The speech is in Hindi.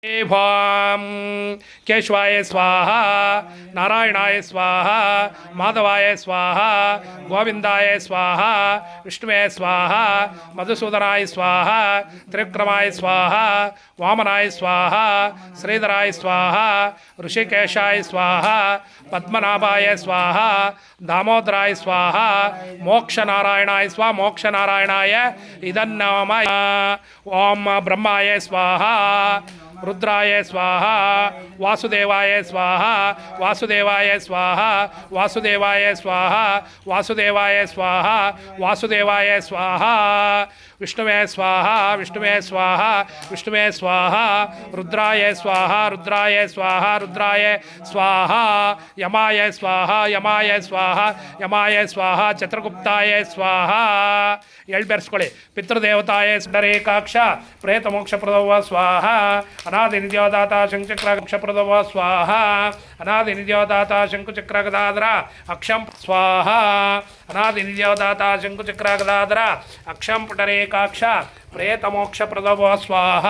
भां केशवाय स्वाहा नारायणाय स्वाहा माधवाय स्वाहा गोविंदाय स्वाहा विष्णुवे स्वाहा मधुसूदनाय स्वाहा त्रिविक्रमाय स्वाहा वामनाय स्वाहा श्रीधराय स्वाहा ऋषिकेशाय स्वाहा पद्मनाभाय स्वाहा दामोदराय स्वाहा मोक्षनारायणाय स्वाहा मोक्षनारायणाय इदन्नाम ओम ब्रह्माय स्वाहा रुद्राय स्वाहा वासुदेवाय स्वाहा वासुदेवाय स्वाहा वासुदेवाय स्वाहा वासुदेवाय स्वाहा वासुदेवाय स्वाहा विष्णुवे स्वाहा विष्णुवे स्वाहा विष्णुवे स्वाहा रुद्राय स्वाहा रुद्राय स्वाहा रुद्राय स्वाहा यमाय स्वाहा यमाय स्वाहा यमाय स्वाहा चित्रगुप्ताय स्वाहा एळ्बेर्स्ಕೊಳ್ಳಿ पितृदेवताय सुंदरेकाक्ष प्रेत मोक्षप्रदव स्वाहा अनादि नित्योदाता शंकुचक्रप्रदव स्वाहा अनादि नित्योदाता शंकुचक्रगदाधर अक्षं स्वाहा अनादि नित्योदाता शंकुचक्रगदाधर अक्षं पुटरेकाक्ष प्रेत मोक्षप्रदव स्वाहा।